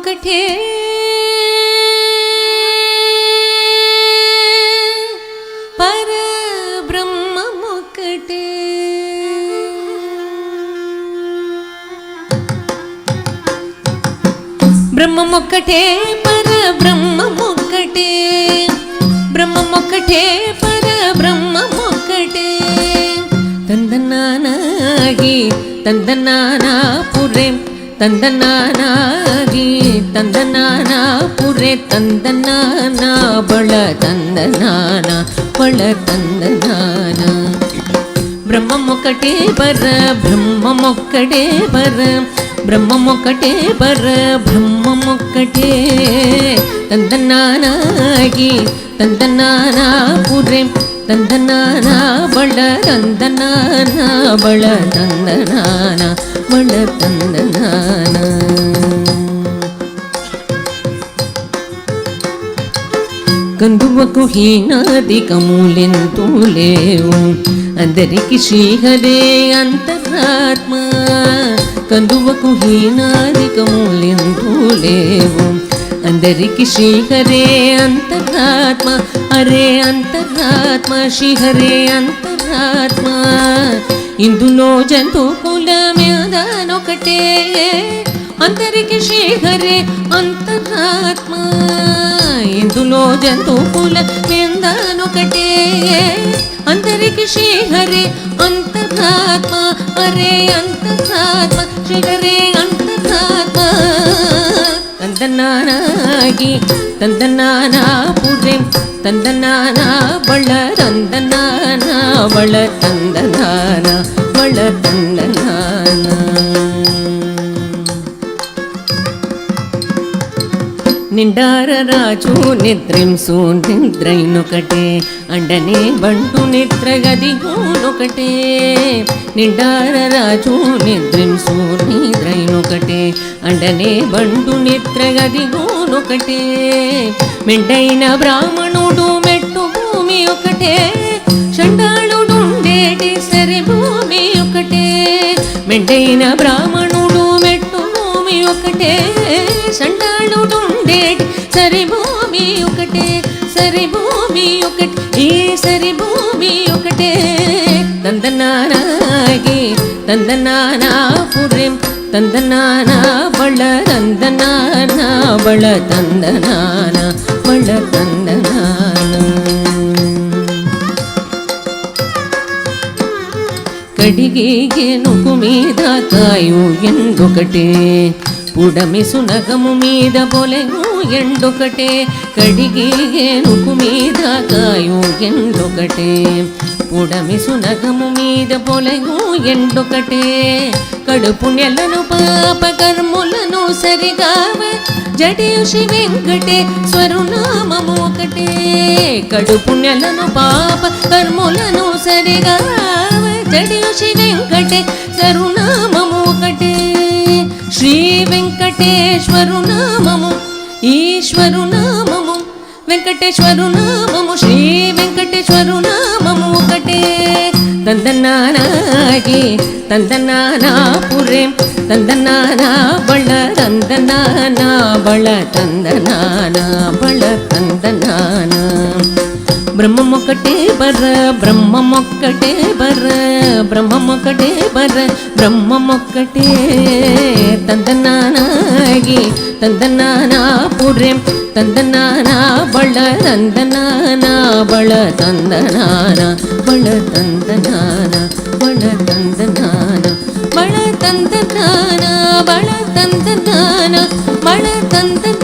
ఒకటే పరబ్రహ్మమొక్కటే బ్రహ్మమొక్కటే పరబ్రహ్మమొక్కటే బ్రహ్మమొక్కటే పరబ్రహ్మమొక్కటే తందనానాగి తందనానాపురే తందనానాగి తందనానాపురే తందనానా బళ తందనానా బళ తందనానా బ్రహ్మమొక్కటే పరబ్రహ్మమొక్కటే బ్రహ్మమొక్కటే పరబ్రహ్మమొక్కటే తందనానాగి తందనానాపురే తందనానా బళ తందనానా బళ తందనానా బళ తందనానా కందువకు హీనాదికములెంతూ లేవు అందరికి శ్రీహరే అంతరాత్మ కందువకు హీనాదికములెంతూ లేవు అందరికి శ్రీహరే అంతరాత్మ హరే అంతరాత్మ శ్రీహరే అంతరాత్మ ఇందులో జంతు కులమేదనొకటే అందరికి శ్రీహరే అంతరాత్మ ఇందులో జంతు కులమేదనొకటే అందరికి శ్రీహరే అంతరాత్మ హరే అంతరాత్మ శ్రీహరే అంతరాత్మ తందనానాగి తందనానాపురే తందనానా బళ తందనానా బళ తందనానా బళ తందనానా నిండార రాజు నిద్రింసు నిద్రైనొకటే అండనే బంటు నిద్రగదిగోనొకటే నిండార రాజు నిద్రింసు నిద్రైనొకటే అండనే బంటు నిద్రగదిగోనొకటే మెండైన బ్రాహ్మణుడు మెట్టు భూమి ఒకటే చండాళుడుండేటి సరి భూమి ఒకటే మెండైన బ్రాహ్మణుడు మెట్టు భూమి ఒకటే చండాళుడుండేటి సరి భూమి ఒకటే సరి భూమి ఒకటే ఈ సరి భూమి ఒకటే తందనానాగి తందనానాపురే తందనానా బళ తందనానా బళ తందనానా బళ తందనానా కడిగి గెనుకు మీద కాయు ఎండొకటే పుడమి సునగము మీద పొలెగు ఎండొకటే కడిగి గెనుకు మీద కాయు ఎండొకటే పుడమి సునగము మీద పొలెగు ఎండొకటే కడుపు నెలను పాప కర్ములను సరిగావ జడియు శ్రీ వెంకటేశ్వరు నామము ఒకటే కడుపు నెలను పాప కర్ములను సరిగావ జడియు శ్రీ వెంకటేశ్వరు నామము ఒకటే శ్రీ వెంకటేశ్వరు నామము ఈశ్వరు నామము వెంకటేశ్వరు నామము శ్రీ వెంకటేశ్వరు నామము ఒకటే తందనానాగి తందనానాపురే తందనానా బళ తందనానా బళ తందనానా బళ తందనానా బ్రహ్మమొక్కటే బ్రహ్మమొక్కటే బ్రహ్మమొక్కటే బ్రహ్మమొక్కటే తందనానాగి తందనానాపురే తందనానా బళ తందనానా బళ తందనానా బళ తందనానా బళ తందనానా బళ తందనానా బళ తందనానా బళ తందనానా